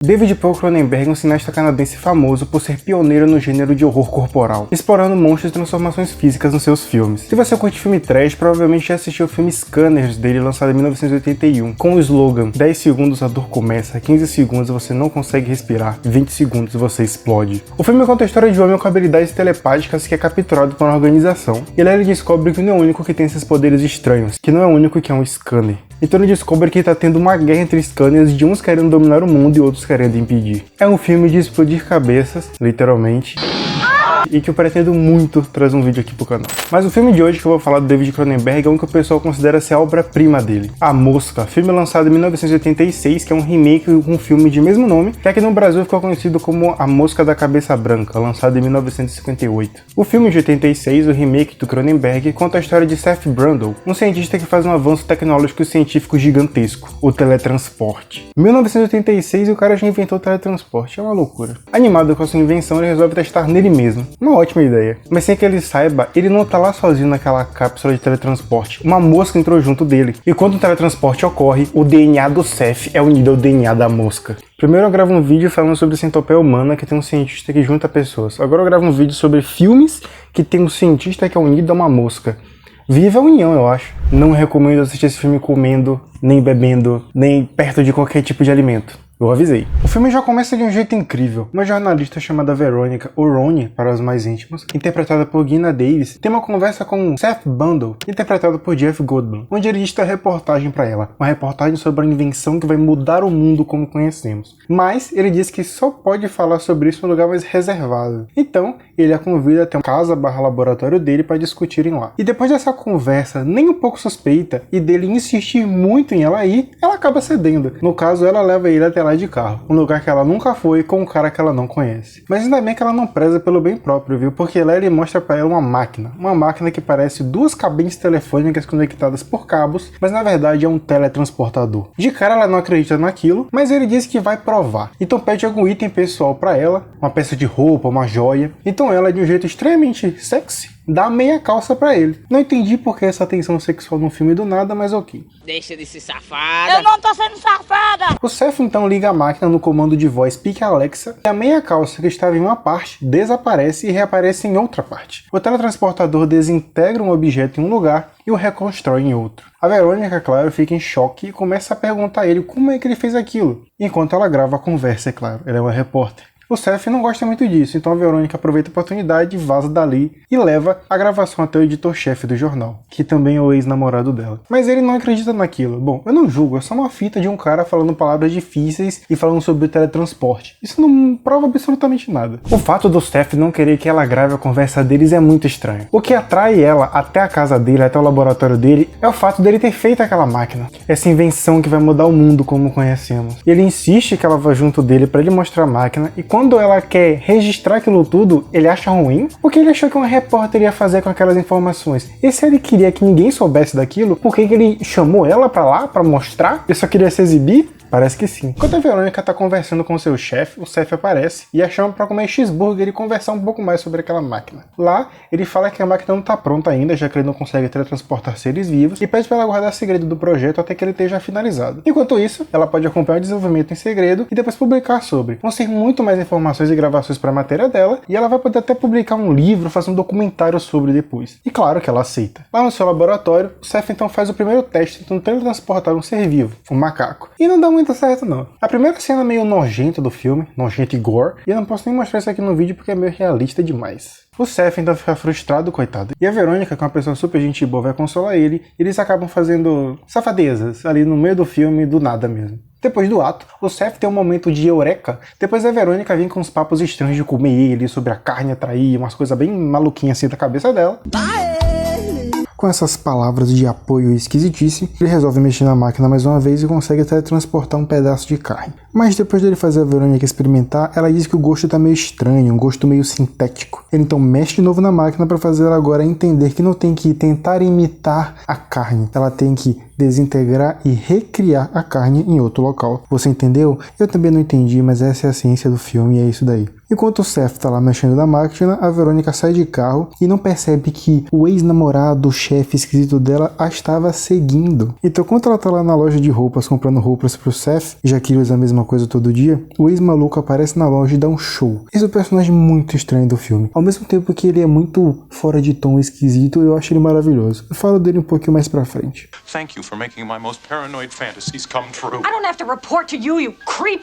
David Paul Cronenberg é um cineasta canadense famoso por ser pioneiro no gênero de horror corporal, explorando monstros e transformações físicas nos seus filmes. Se você curte filme trash, provavelmente já assistiu o filme Scanners dele, lançado em 1981, com o slogan 10 segundos a dor começa, 15 segundos você não consegue respirar, 20 segundos você explode. O filme conta a história de um homem com habilidades telepáticas que é capturado por uma organização, e lá ele descobre que não é o único que tem esses poderes estranhos, que não é o único que é um scanner. Então ele descobre que está tendo uma guerra entre scanners, de uns querendo dominar o mundo e outros querendo impedir. É um filme de explodir cabeças, literalmente, e que eu pretendo muito trazer um vídeo aqui pro canal. Mas o filme de hoje que eu vou falar do David Cronenberg é um que o pessoal considera ser a obra-prima dele. A Mosca, filme lançado em 1986, que é um remake com um filme de mesmo nome, que aqui no Brasil ficou conhecido como A Mosca da Cabeça Branca, lançado em 1958. O filme de 86, o remake do Cronenberg, conta a história de Seth Brundle, um cientista que faz um avanço tecnológico e científico gigantesco, o teletransporte. Em 1986 o cara já inventou o teletransporte, é uma loucura. Animado com a sua invenção, ele resolve testar nele mesmo. Uma ótima ideia. Mas sem que ele saiba, ele não tá lá sozinho naquela cápsula de teletransporte. Uma mosca entrou junto dele. E quando o teletransporte ocorre, o DNA do Seth é unido ao DNA da mosca. Primeiro eu gravo um vídeo falando sobre centopeia humana, que tem um cientista que junta pessoas. Agora eu gravo um vídeo sobre filmes que tem um cientista que é unido a uma mosca. Viva a união, eu acho. Não recomendo assistir esse filme comendo, nem bebendo, nem perto de qualquer tipo de alimento. Eu avisei. O filme já começa de um jeito incrível. Uma jornalista chamada Veronica, ou Ronnie para os mais íntimos, interpretada por Geena Davis, tem uma conversa com Seth Brundle, interpretado por Jeff Goldblum, onde ele dista a reportagem para ela. Uma reportagem sobre a invenção que vai mudar o mundo como conhecemos. Mas ele diz que só pode falar sobre isso em um lugar mais reservado. Então, ele a convida até uma casa/laboratório dele para discutirem lá. E depois dessa conversa nem um pouco suspeita, e dele insistir muito em ela ir, ela acaba cedendo. No caso, ela leva ele até lá de carro, um lugar que ela nunca foi com um cara que ela não conhece. Mas ainda bem que ela não preza pelo bem próprio, viu? Porque lá ele mostra pra ela uma máquina que parece duas cabines telefônicas conectadas por cabos, mas na verdade é um teletransportador. De cara ela não acredita naquilo, mas ele diz que vai provar. Então pede algum item pessoal pra ela, uma peça de roupa, uma joia. Então ela, de um jeito extremamente sexy, dá meia calça pra ele. Não entendi por que essa tensão sexual no filme do nada, mas ok. Deixa de ser safada. Eu não tô sendo safada! O Seth então liga a máquina no comando de voz Speak Alexa, e a meia calça que estava em uma parte desaparece e reaparece em outra parte. O teletransportador desintegra um objeto em um lugar e o reconstrói em outro. A Verônica, claro, fica em choque e começa a perguntar a ele como é que ele fez aquilo, enquanto ela grava a conversa, é claro, ela é uma repórter. O Seth não gosta muito disso, então a Verônica aproveita a oportunidade, vaza dali e leva a gravação até o editor-chefe do jornal, que também é o ex-namorado dela. Mas ele não acredita naquilo. Bom, eu não julgo, é só uma fita de um cara falando palavras difíceis e falando sobre o teletransporte. Isso não prova absolutamente nada. O fato do Seth não querer que ela grave a conversa deles é muito estranho. O que atrai ela até a casa dele, até o laboratório dele, é o fato dele ter feito aquela máquina. Essa invenção que vai mudar o mundo como conhecemos. E ele insiste que ela vá junto dele para ele mostrar a máquina, e quando ela quer registrar aquilo tudo, ele acha ruim, porque ele achou que uma repórter ia fazer com aquelas informações. E se ele queria que ninguém soubesse daquilo, por que ele chamou ela pra lá, pra mostrar? Ele só queria se exibir? Parece que sim. Enquanto a Verônica tá conversando com seu chefe, o Seth aparece e a chama pra comer cheeseburger e conversar um pouco mais sobre aquela máquina. Lá, ele fala que a máquina não tá pronta ainda, já que ele não consegue teletransportar seres vivos, e pede pra ela guardar segredo do projeto até que ele esteja finalizado. Enquanto isso, ela pode acompanhar o desenvolvimento em segredo e depois publicar sobre. Vão ser muito mais informações e gravações pra matéria dela, e ela vai poder até publicar um livro, fazer um documentário sobre depois. E claro que ela aceita. Lá no seu laboratório, o Seth então faz o primeiro teste tentando teletransportar um ser vivo, um macaco. E não dá muito certo não. A primeira cena meio nojenta do filme, nojenta e gore, e eu não posso nem mostrar isso aqui no vídeo porque é meio realista demais. O Seth então fica frustrado, coitado. E a Verônica, que é uma pessoa super gente boa, vai consolar ele, e eles acabam fazendo safadezas ali no meio do filme, do nada mesmo. Depois do ato, o Seth tem um momento de eureka, depois a Verônica vem com uns papos estranhos de comer ele, sobre a carne atrair, umas coisas bem maluquinhas assim da cabeça dela. Com essas palavras de apoio esquisitíssimo, ele resolve mexer na máquina mais uma vez e consegue teletransportar um pedaço de carne. Mas depois dele fazer a Verônica experimentar, ela diz que o gosto tá meio estranho, um gosto meio sintético. Ele então mexe de novo na máquina para fazer ela agora entender que não tem que tentar imitar a carne, ela tem que desintegrar e recriar a carne em outro local. Você entendeu? Eu também não entendi, mas essa é a ciência do filme e é isso daí. Enquanto o Seth tá lá mexendo na máquina, a Verônica sai de carro e não percebe que o ex-namorado, o chefe esquisito dela, a estava seguindo. Então, enquanto ela tá lá na loja de roupas, comprando roupas pro Seth, já que eles usam a mesma mesma coisa todo dia, o ex-maluco aparece na loja e dá um show. Esse é um personagem muito estranho do filme. Ao mesmo tempo que ele é muito fora de tom, esquisito, eu acho ele maravilhoso. Eu falo dele um pouquinho mais pra frente. Thank you for making my most paranoid fantasies come true. I don't have to report to you, you creep!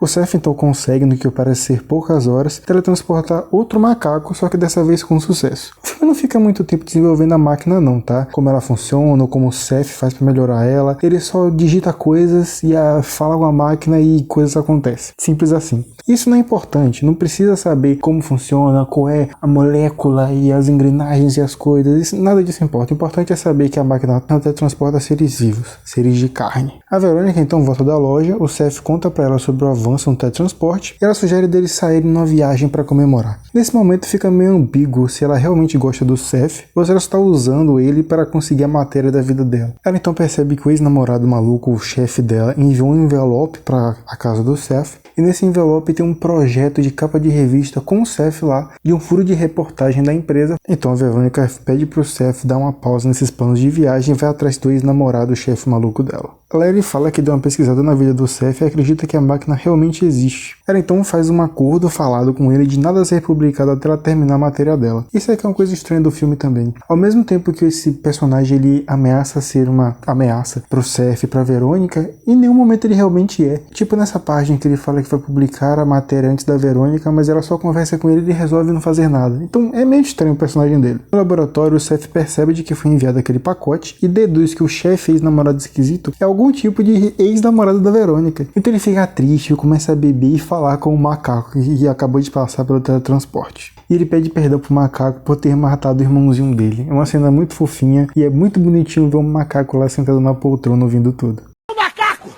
O Seth então consegue, no que parece ser poucas horas, teletransportar outro macaco, só que dessa vez com sucesso. O filme não fica muito tempo desenvolvendo a máquina não, tá? Como ela funciona, ou como o Seth faz pra melhorar ela. Ele só digita coisas e fala com a máquina e coisas acontecem. Simples assim. Isso não é importante, não precisa saber como funciona, qual é a molécula e as engrenagens e as coisas, nada disso importa. O importante é saber que a máquina teletransporta seres vivos, seres de carne. A Verônica então volta da loja, o Seth conta pra ela sobre o avanço no teletransporte e ela sugere deles saírem numa viagem para comemorar. Nesse momento fica meio ambíguo se ela realmente gosta do Seth ou se ela está usando ele para conseguir a matéria da vida dela. Ela então percebe que o ex-namorado maluco, o chefe dela, enviou um envelope para a casa do Seth. E nesse envelope tem um projeto de capa de revista com o Seth lá e um furo de reportagem da empresa. Então a Verônica pede pro Seth dar uma pausa nesses planos de viagem e vai atrás do ex-namorado, o chefe maluco dela. Larry fala que deu uma pesquisada na vida do Seth e acredita que a máquina realmente existe. Ela então faz um acordo falado com ele de nada ser publicado até ela terminar a matéria dela. Isso é que é uma coisa estranha do filme também. Ao mesmo tempo que esse personagem ele ameaça ser uma ameaça pro Seth e pra Verônica, em nenhum momento ele realmente é. Tipo nessa página que ele fala que vai publicar a matéria antes da Verônica, mas ela só conversa com ele e ele resolve não fazer nada. Então é meio estranho o personagem dele. No laboratório, o Seth percebe de que foi enviado aquele pacote e deduz que o chefe ex-namorado esquisito é algum tipo de ex-namorado da Verônica. Então ele fica triste, começa a beber e falar com o macaco que acabou de passar pelo teletransporte. E ele pede perdão pro macaco por ter matado o irmãozinho dele. É uma cena muito fofinha e é muito bonitinho ver um macaco lá sentado na poltrona ouvindo tudo. Macaco!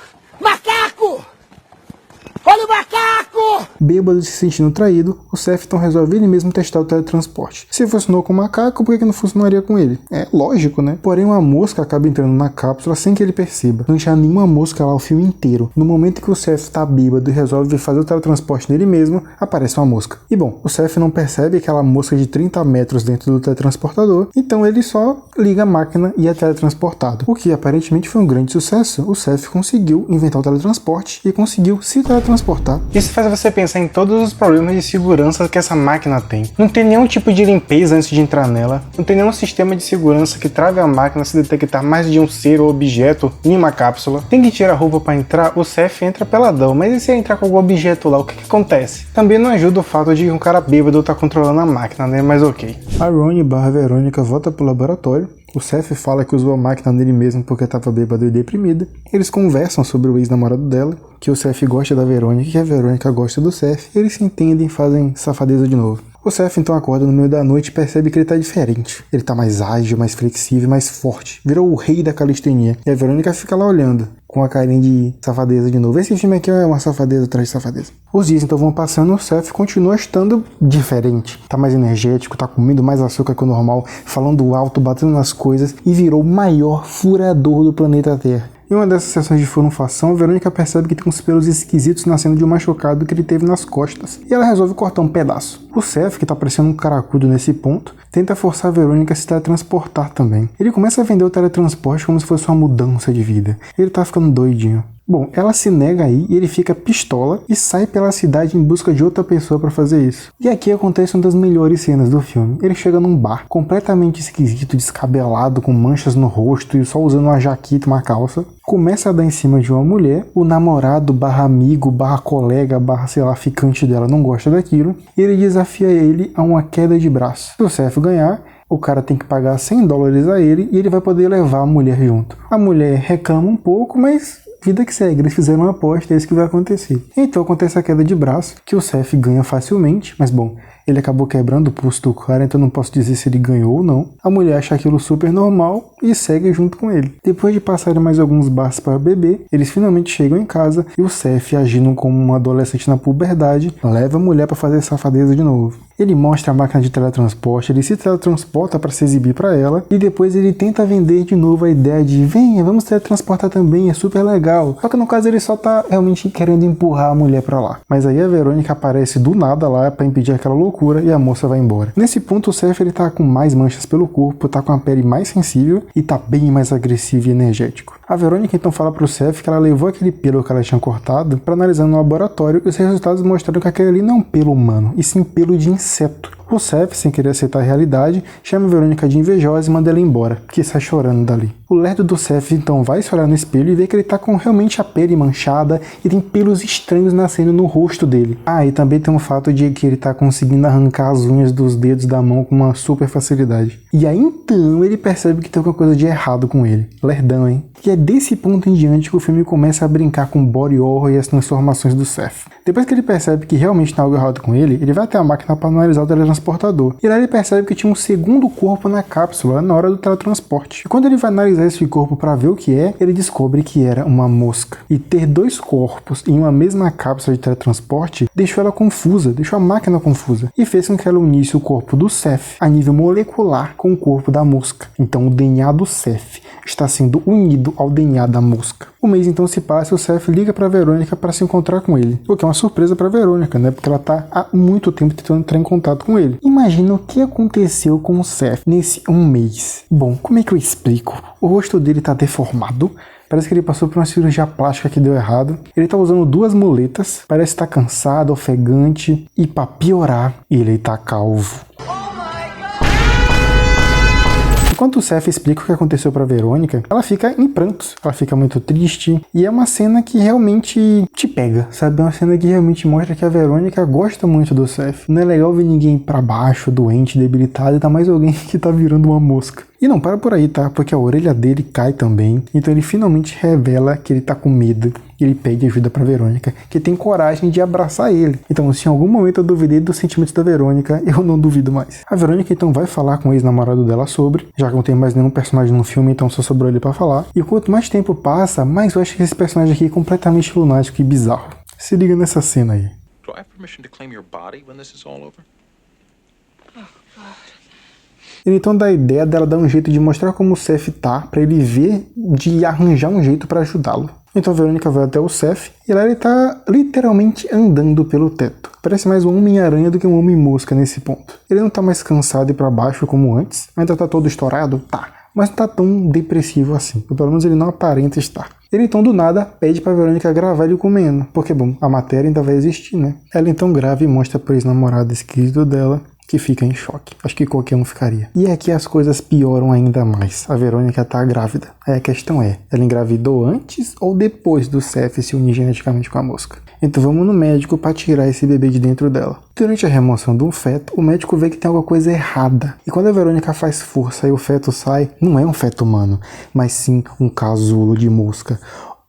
Macaco! Olha o macaco! Bêbado e se sentindo traído, o Seth então resolve ele mesmo testar o teletransporte. Se funcionou com o macaco, por que não funcionaria com ele? É lógico, né? Porém, uma mosca acaba entrando na cápsula sem que ele perceba. Não tinha nenhuma mosca lá o filme inteiro. No momento que o Seth tá bêbado e resolve fazer o teletransporte nele mesmo, aparece uma mosca. E bom, o Seth não percebe aquela mosca de 30 metros dentro do teletransportador, então ele só liga a máquina e é teletransportado. O que aparentemente foi um grande sucesso. O Seth conseguiu inventar o teletransporte e conseguiu se teletransportar. Isso faz você pensar em todos os problemas de segurança que essa máquina tem. Não tem nenhum tipo de limpeza antes de entrar nela, não tem nenhum sistema de segurança que trave a máquina se detectar mais de um ser ou objeto em uma cápsula. Tem que tirar a roupa para entrar, o Seth entra peladão, mas e se entrar com algum objeto lá, o que acontece? Também não ajuda o fato de um cara bêbado tá controlando a máquina, né? Mas ok. A Ronnie / Verônica volta pro laboratório. O Seth fala que usou a máquina nele mesmo porque estava bêbado e deprimida. Eles conversam sobre o ex-namorado dela, que o Seth gosta da Verônica e que a Verônica gosta do Seth. E eles se entendem e fazem safadeza de novo. O Seth então acorda no meio da noite e percebe que ele tá diferente. Ele tá mais ágil, mais flexível, mais forte. Virou o rei da calistenia. E a Verônica fica lá olhando, com a carinha de safadeza de novo. Esse filme aqui é uma safadeza atrás de safadeza. Os dias então vão passando, o Seth continua estando diferente. Tá mais energético, tá comendo mais açúcar que o normal, falando alto, batendo nas coisas e virou o maior furador do planeta Terra. Em uma dessas sessões de furunfação, Verônica percebe que tem uns pelos esquisitos nascendo de um machucado que ele teve nas costas. E ela resolve cortar um pedaço. O Seth, que tá parecendo um caracudo nesse ponto, tenta forçar a Verônica a se teletransportar também. Ele começa a vender o teletransporte como se fosse uma mudança de vida. Ele tá ficando doidinho. Bom, ela se nega aí e ele fica pistola e sai pela cidade em busca de outra pessoa para fazer isso. E aqui acontece uma das melhores cenas do filme. Ele chega num bar completamente esquisito, descabelado, com manchas no rosto e só usando uma jaqueta e uma calça. Começa a dar em cima de uma mulher, o namorado / amigo / colega / sei lá, ficante dela não gosta daquilo. E ele desafia ele a uma queda de braço. Se o Seth ganhar, o cara tem que pagar $100 a ele e ele vai poder levar a mulher junto. A mulher reclama um pouco, mas vida que segue, eles fizeram uma aposta, é isso que vai acontecer. Então acontece a queda de braço, que o Seth ganha facilmente, mas bom, ele acabou quebrando o pulso do cara, então não posso dizer se ele ganhou ou não. A mulher acha aquilo super normal e segue junto com ele. Depois de passarem mais alguns bars para beber, eles finalmente chegam em casa e o Seth, agindo como um adolescente na puberdade, leva a mulher para fazer safadeza de novo. Ele mostra a máquina de teletransporte, ele se teletransporta para se exibir para ela e depois ele tenta vender de novo a ideia de venha, vamos teletransportar também, é super legal. Só que no caso ele só tá realmente querendo empurrar a mulher para lá. Mas aí a Verônica aparece do nada lá para impedir aquela loucura procura e a moça vai embora. Nesse ponto o Seth ele tá com mais manchas pelo corpo, tá com a pele mais sensível e tá bem mais agressivo e energético. A Verônica então fala pro Seth que ela levou aquele pelo que ela tinha cortado para analisar no laboratório e os resultados mostraram que aquele ali não é um pelo humano, e sim pelo de inseto. O Seth, sem querer aceitar a realidade, chama a Verônica de invejosa e manda ela embora, que sai chorando dali. O lerdo do Seth então vai se olhar no espelho e vê que ele tá com realmente a pele manchada e tem pelos estranhos nascendo no rosto dele. Ah, e também tem o fato de que ele tá conseguindo arrancar as unhas dos dedos da mão com uma super facilidade. E aí então ele percebe que tem alguma coisa de errado com ele. Lerdão, hein? E é desse ponto em diante que o filme começa a brincar com o body horror e as transformações do Seth. Depois que ele percebe que realmente tem algo errado com ele vai até a máquina para analisar o teletransportador. E lá ele percebe que tinha um segundo corpo na cápsula na hora do teletransporte. E quando ele vai analisar esse corpo para ver o que é, ele descobre que era uma mosca. E ter dois corpos em uma mesma cápsula de teletransporte deixou ela confusa, deixou a máquina confusa. E fez com que ela unisse o corpo do Seth a nível molecular com o corpo da mosca. Então o DNA do Seth está sendo unido ao DNA da mosca. O mês então se passa e o Seth liga para Verônica para se encontrar com ele. O que é uma surpresa para Verônica, né? Porque ela tá há muito tempo tentando entrar em contato com ele. Imagina o que aconteceu com o Seth nesse um mês. Bom, como é que eu explico? O rosto dele tá deformado. Parece que ele passou por uma cirurgia plástica que deu errado. Ele tá usando 2 muletas. Parece estar cansado, ofegante. E pra piorar, ele tá calvo. Enquanto o Seth explica o que aconteceu pra Verônica, ela fica em prantos, ela fica muito triste, e é uma cena que realmente te pega, sabe? É uma cena que realmente mostra que a Verônica gosta muito do Seth. Não é legal ver ninguém pra baixo, doente, debilitado, e tá mais alguém que tá virando uma mosca. E não para por aí, tá? Porque a orelha dele cai também, então ele finalmente revela que ele tá com medo. Ele pede ajuda pra Verônica, que tem coragem de abraçar ele. Então, se em algum momento eu duvidei dos sentimentos da Verônica, eu não duvido mais. A Verônica então vai falar com o ex-namorado dela sobre, já que não tem mais nenhum personagem no filme, então só sobrou ele pra falar. E quanto mais tempo passa, mais eu acho que esse personagem aqui é completamente lunático e bizarro. Se liga nessa cena aí. Do I have permission to claim your body when this is all over? Ele então dá a ideia dela dar um jeito de mostrar como o Seth tá, pra ele ver de arranjar um jeito pra ajudá-lo. Então a Verônica vai até o Seth e lá ele tá literalmente andando pelo teto. Parece mais um Homem-Aranha do que um Homem-Mosca nesse ponto. Ele não tá mais cansado e pra baixo como antes, ainda tá todo estourado? Tá. Mas não tá tão depressivo assim, ou pelo menos ele não aparenta estar. Ele então do nada pede pra Verônica gravar ele comendo, porque bom, a matéria ainda vai existir, né? Ela então grava e mostra pro ex-namorado esquisito dela, que fica em choque. Acho que qualquer um ficaria. E aqui as coisas pioram ainda mais. A Verônica tá grávida. Aí a questão é, ela engravidou antes ou depois do Seth se unir geneticamente com a mosca? Então vamos no médico para tirar esse bebê de dentro dela. Durante a remoção do feto, o médico vê que tem alguma coisa errada. E quando a Verônica faz força e o feto sai, não é um feto humano, mas sim um casulo de mosca.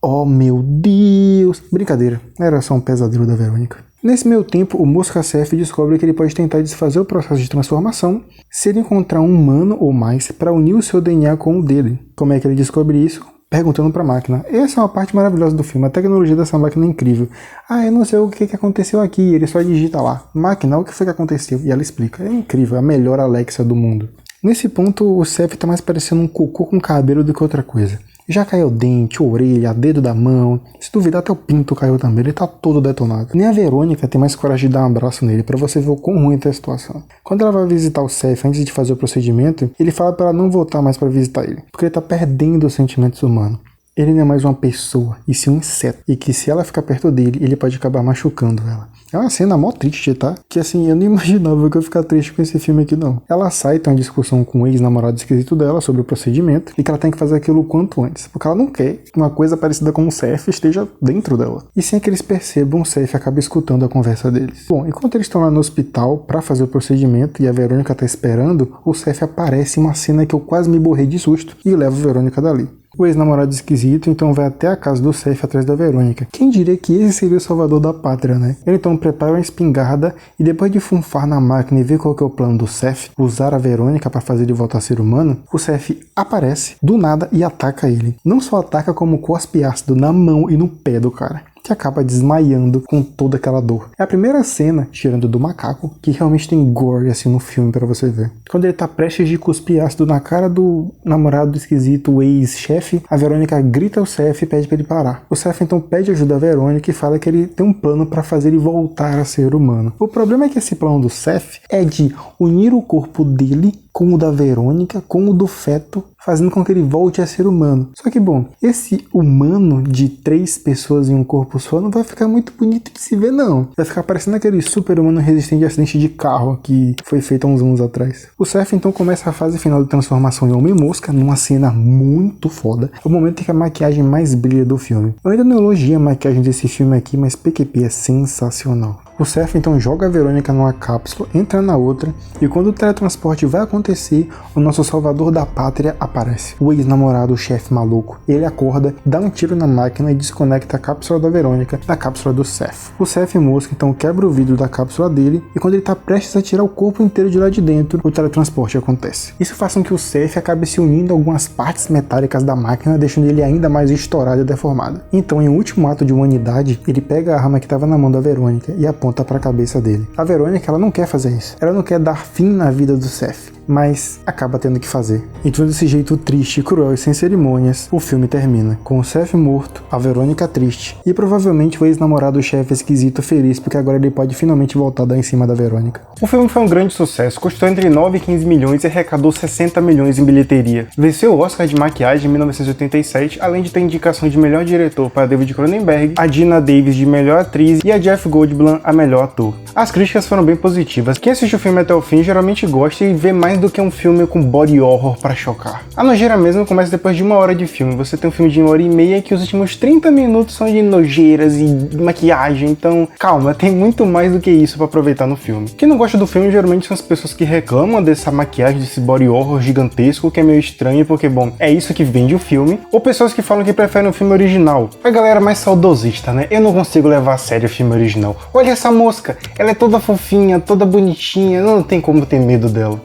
Oh meu Deus! Brincadeira, era só um pesadelo da Verônica. Nesse meio tempo, o Mosca Seth descobre que ele pode tentar desfazer o processo de transformação se ele encontrar um humano ou mais para unir o seu DNA com o dele. Como é que ele descobre isso? Perguntando para a máquina. Essa é uma parte maravilhosa do filme, a tecnologia dessa máquina é incrível. Ah, eu não sei o que aconteceu aqui, ele só digita lá. Máquina, o que foi que aconteceu? E ela explica. É incrível, a melhor Alexa do mundo. Nesse ponto, o Seth tá mais parecendo um cocô com cabelo do que outra coisa. Já caiu dente, orelha, dedo da mão. Se duvidar, até o pinto caiu também. Ele tá todo detonado. Nem a Verônica tem mais coragem de dar um abraço nele pra você ver o quão ruim tá a situação. Quando ela vai visitar o Seth antes de fazer o procedimento, ele fala pra ela não voltar mais pra visitar ele, porque ele tá perdendo os sentimentos humanos. Ele não é mais uma pessoa, e sim um inseto. E que se ela ficar perto dele, ele pode acabar machucando ela. É uma cena mó triste, tá? Que assim, eu não imaginava que eu ia ficar triste com esse filme aqui, não. Ela sai, tem uma discussão com o ex-namorado esquisito dela sobre o procedimento e que ela tem que fazer aquilo o quanto antes. Porque ela não quer que uma coisa parecida com o Seth esteja dentro dela. E sem que eles percebam, o Seth acaba escutando a conversa deles. Bom, enquanto eles estão lá no hospital pra fazer o procedimento e a Verônica tá esperando, o Seth aparece em uma cena que eu quase me borrei de susto e leva a Verônica dali. O ex-namorado esquisito então vai até a casa do Seth atrás da Verônica. Quem diria que esse seria o salvador da pátria, né? Ele então prepara uma espingarda e depois de funfar na máquina e ver qual que é o plano do Seth, usar a Verônica para fazer ele voltar a ser humano, o Seth aparece do nada e ataca ele. Não só ataca como cospe ácido na mão e no pé do cara. que acaba desmaiando com toda aquela dor. É a primeira cena, tirando do macaco, que realmente tem gore assim no filme pra você ver. Quando ele tá prestes de cuspir ácido na cara do namorado esquisito, o ex-chefe, a Verônica grita ao Seth e pede pra ele parar. O Seth então pede ajuda a Verônica e fala que ele tem um plano pra fazer ele voltar a ser humano. O problema é que esse plano do Seth é de unir o corpo dele com o da Verônica, com o do feto, fazendo com que ele volte a ser humano. Só que, bom, esse humano de 3 pessoas em um corpo só não vai ficar muito bonito de se ver, não. Vai ficar parecendo aquele super-humano resistente a acidente de carro que foi feito há uns anos atrás. O Seth, então, começa a fase final de transformação em Homem-Mosca, numa cena muito foda. É o momento em que a maquiagem mais brilha do filme. Eu ainda não elogio a maquiagem desse filme aqui, mas PQP é sensacional. O Seth então joga a Verônica numa cápsula, entra na outra, e quando o teletransporte vai acontecer, o nosso salvador da pátria aparece. O ex-namorado, o chefe maluco. Ele acorda, dá um tiro na máquina e desconecta a cápsula da Verônica da cápsula do Seth. O Seth Mosca então quebra o vidro da cápsula dele, e quando ele está prestes a tirar o corpo inteiro de lá de dentro, o teletransporte acontece. Isso faz com que o Seth acabe se unindo a algumas partes metálicas da máquina, deixando ele ainda mais estourado e deformado. Então, em um último ato de humanidade, ele pega a arma que estava na mão da Verônica e aponta para a cabeça dele. A Verônica, ela não quer fazer isso. Ela não quer dar fim na vida do Seth, mas acaba tendo que fazer. Então, desse jeito triste, cruel e sem cerimônias, o filme termina com o Seth morto, a Verônica triste e provavelmente o ex-namorado chefe esquisito feliz porque agora ele pode finalmente voltar a dar em cima da Verônica. O filme foi um grande sucesso, custou entre 9 e 15 milhões e arrecadou 60 milhões em bilheteria. Venceu o Oscar de maquiagem em 1987, além de ter indicação de melhor diretor para David Cronenberg, a Geena Davis de melhor atriz e a Jeff Goldblum a melhor ator. As críticas foram bem positivas. Quem assiste o filme até o fim geralmente gosta e vê mais do que um filme com body horror pra chocar. A nojeira mesmo começa depois de 1 hora de filme. Você tem um filme de 1h30 que os últimos 30 minutos são de nojeiras e maquiagem, então calma, tem muito mais do que isso pra aproveitar no filme. Quem não gosta do filme geralmente são as pessoas que reclamam dessa maquiagem, desse body horror gigantesco, que é meio estranho porque, bom, é isso que vende o filme, ou pessoas que falam que preferem o filme original. A galera mais saudosista, né? Eu não consigo levar a sério o filme original. Olha essa mosca, ela é toda fofinha, toda bonitinha, não tem como ter medo dela.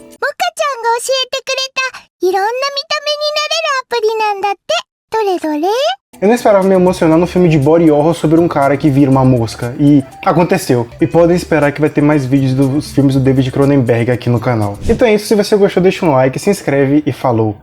Eu não esperava me emocionar no filme de body horror sobre um cara que vira uma mosca, e aconteceu. E podem esperar que vai ter mais vídeos dos filmes do David Cronenberg aqui no canal. Então é isso, se você gostou deixa um like, se inscreve e falou!